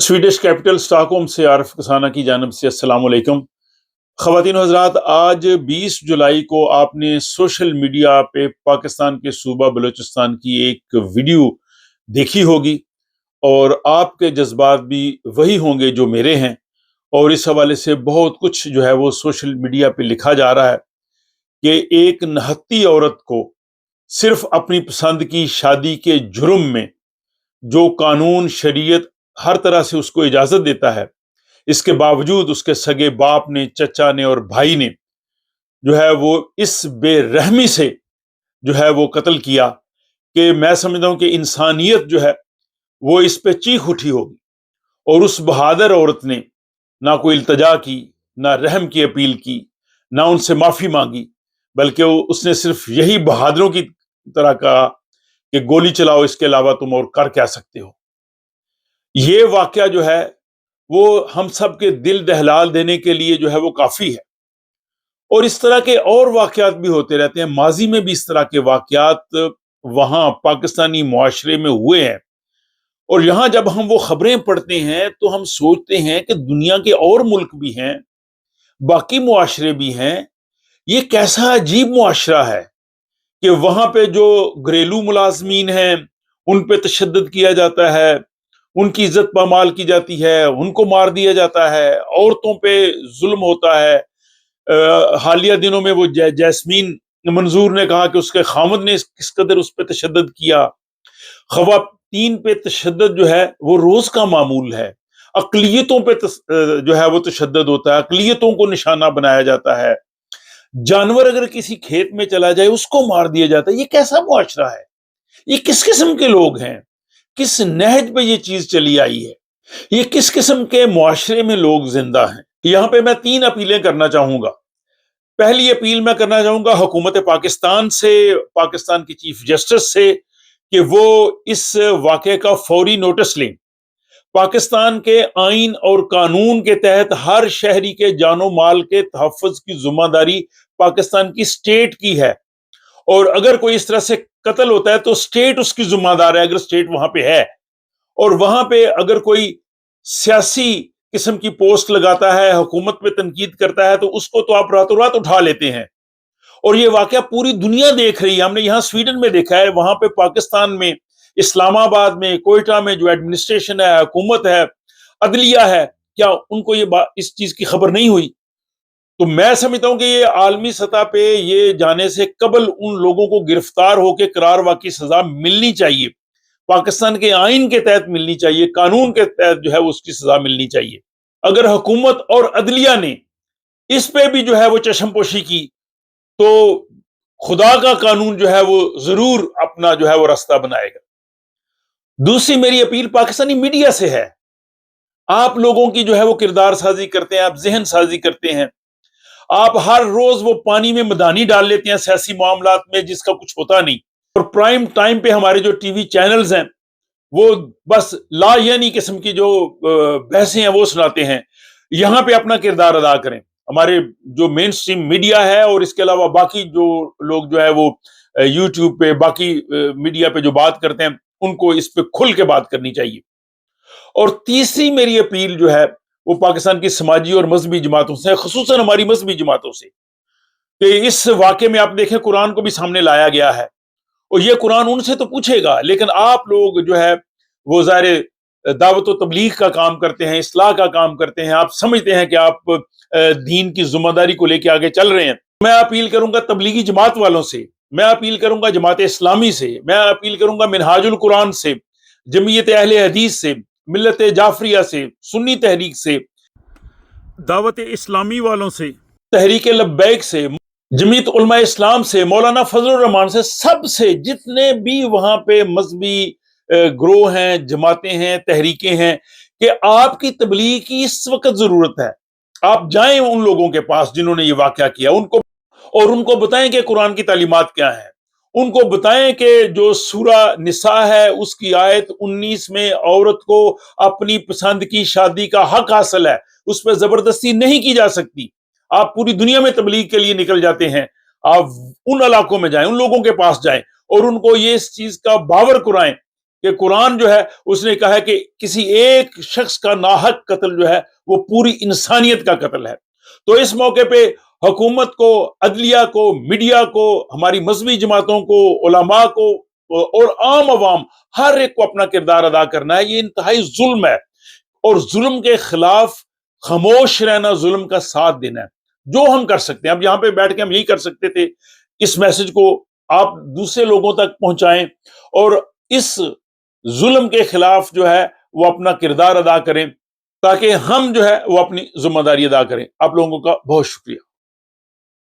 Swedish capital Stockholm से आरिफ कसाना की जानब से अस्सलाम वालेकुम। ख़वातीन और हज़रात, आज 20 जुलाई को आपने सोशल मीडिया पे पाकिस्तान के सूबा बलूचिस्तान की एक वीडियो देखी होगी और आपके जज्बात भी वही होंगे जो मेरे हैं। और इस हवाले से बहुत कुछ जो है वो सोशल मीडिया पे लिखा जा रहा है कि एक नहत्ती औरत को सिर्फ अपनी पसंद की शादी के जुर्म में जो कानून शरीयत हर तरह से उसको इजाजत देता है, इसके बावजूद उसके सगे बाप ने, चचा ने और भाई ने जो है वो इस बेरहमी से जो है वो कत्ल किया कि मैं समझता हूं कि इंसानियत जो है वो इस पे चीख उठी होगी। और उस बहादुर औरत ने ना कोई इल्तजा की, ना रहम की अपील की, ना उनसे माफी मांगी, बल्कि उसने सिर्फ यही बहादुरों की तरह कहा कि गोली चलाओ, इसके अलावा तुम और कर क्या सकते हो। ये वाकया जो है वो हम सब के दिल दहला देने के लिए जो है वो काफी है। और इस तरह के और वाकयात भी होते रहते हैं, माजी में भी इस तरह के वाकयात वहां पाकिस्तानी मुआशरे में हुए हैं। और यहां जब हम वो खबरें पढ़ते हैं तो हम सोचते हैं कि दुनिया के और मुल्क भी हैं, बाकी मुआशरे भी हैं। ये कैसा अजीब मुआशरा है कि वहां पे जो घरेलू मुलाजमीन हैं उन पे तशद्दुद किया जाता है, उनकी इज्जत पामाल की जाती है, उनको मार दिया जाता है, औरतों पे जुल्म होता है। हालिया दिनों में वो जैस्मीन मंजूर ने कहा कि उसके खामद ने किस कदर उस पर तशद्दुद किया। खवातीन पे तशद्दुद जो है वो रोज का मामूल है। अकलियतों पे जो है वो तशद्दुद होता है, अकलियतों को निशाना बनाया जाता है। जानवर अगर किसी खेत में चला जाए उसको मार दिया जाता है। ये कैसा मुआशरा है? ये किस किस्म के लोग हैं? किस नहज पे ये चीज चली आई है? ये किस किस्म के मुआशरे में लोग जिंदा हैं? यहां पे मैं 3 अपीलें करना चाहूंगा। पहली अपील मैं करना चाहूंगा हुकूमत पाकिस्तान से, पाकिस्तान की चीफ जस्टिस से, कि वो इस वाक़े का फौरी नोटिस लें। पाकिस्तान के आइन और कानून के तहत हर शहरी के जानो माल के तहफ़्फ़ुज़ की ज़िम्मेदारी पाकिस्तान की स्टेट की है। और अगर कोई इस तरह से कत्ल होता है तो स्टेट उसकी ज़िम्मेदार है, अगर स्टेट वहां पे है। और वहां पे अगर कोई सियासी किस्म की पोस्ट लगाता है, हुकूमत पे तनकीद करता है, तो उसको तो आप रातों रात उठा लेते हैं। और ये वाकया पूरी दुनिया देख रही है। हमने यहाँ स्वीडन में देखा है, वहां पे पाकिस्तान में, इस्लामाबाद में, कोयटा में जो एडमिनिस्ट्रेशन है, हुकूमत है, अदलिया है, क्या उनको ये इस चीज की खबर नहीं हुई? तो मैं समझता हूं कि ये आलमी सतह पे ये जाने से कबल उन लोगों को गिरफ्तार होकर करार वाकई सजा मिलनी चाहिए। पाकिस्तान के आइन के तहत मिलनी चाहिए, कानून के तहत जो है उसकी सजा मिलनी चाहिए। अगर हुकूमत और अदलिया ने इस पे भी जो है वो चशमपोशी की तो खुदा का कानून जो है वो जरूर अपना जो है वो रास्ता बनाएगा। दूसरी मेरी अपील पाकिस्तानी मीडिया से है। आप लोगों की जो है वो किरदार साजी करते हैं, आप जहन साजी करते हैं। आप हर रोज वो पानी में मदानी डाल लेते हैं सियासी मामलात में जिसका कुछ होता नहीं। और प्राइम टाइम पे हमारे जो टीवी चैनल्स हैं वो बस ला यानी किस्म की जो बहसें हैं वो सुनाते हैं। यहां पे अपना किरदार अदा करें। हमारे जो मेन स्ट्रीम मीडिया है और इसके अलावा बाकी जो लोग जो है वो यूट्यूब पे, बाकी मीडिया पे जो बात करते हैं, उनको इस पे खुल के बात करनी चाहिए। और तीसरी मेरी अपील जो है वो पाकिस्तान की समाजी और मजहबी जमातों से, खुसूसन हमारी मजहबी जमातों से, कि इस वाकये में आप देखें कुरान को भी सामने लाया गया है। और ये कुरान उनसे तो पूछेगा, लेकिन आप लोग जो है वो ज़ाहिर दावत व तबलीग का काम करते हैं, इस्लाह का काम करते हैं। आप समझते हैं कि आप दीन की जिम्मेदारी को लेके आगे चल रहे हैं। मैं अपील करूंगा तबलीगी जमात वालों से, मैं अपील करूंगा जमात इस्लामी से, मैं अपील करूंगा मिनहाजुल कुरान से, जमीयत अहले हदीस से, मिल्लत जाफरिया से, सुन्नी तहरीक से, दावत इस्लामी वालों से, तहरीक लब्बैक से, जमीयत उलमा इस्लाम से, मौलाना फजलुर रहमान से, सबसे जितने भी वहां पे मजहबी ग्रोह हैं, जमातें हैं, तहरीकें हैं, कि आपकी तबलीग की इस वक्त जरूरत है। आप जाएं उन लोगों के पास जिन्होंने ये वाकया किया, उनको और उनको बताएं कि कुरान की तालीमात क्या है। उनको बताएं कि जो सूरा निसा है उसकी आयत 19 में औरत को अपनी पसंद की शादी का हक हासिल है, उस पर जबरदस्ती नहीं की जा सकती। आप पूरी दुनिया में तबलीग के लिए निकल जाते हैं, आप उन इलाकों में जाएं, उन लोगों के पास जाएं और उनको ये इस चीज का बावर कराएं کہ قرآن جو ہے اس نے کہا ہے کہ کسی ایک شخص کا ناحق قتل جو ہے وہ پوری انسانیت کا قتل ہے۔ تو اس موقع پہ حکومت کو، عدلیہ کو، میڈیا کو، ہماری مذہبی جماعتوں کو، علماء کو اور عام عوام، ہر ایک کو اپنا کردار ادا کرنا ہے۔ یہ انتہائی ظلم ہے، اور ظلم کے خلاف خاموش رہنا، ظلم کا ساتھ دینا ہے جو ہم کر سکتے ہیں۔ اب یہاں پہ بیٹھ کے ہم یہی کر سکتے تھے، اس میسج کو آپ دوسرے لوگوں تک پہنچائیں اور اس ظلم کے خلاف جو ہے وہ اپنا کردار ادا کریں، تاکہ ہم جو ہے وہ اپنی ذمہ داری ادا کریں۔ آپ لوگوں کا بہت شکریہ۔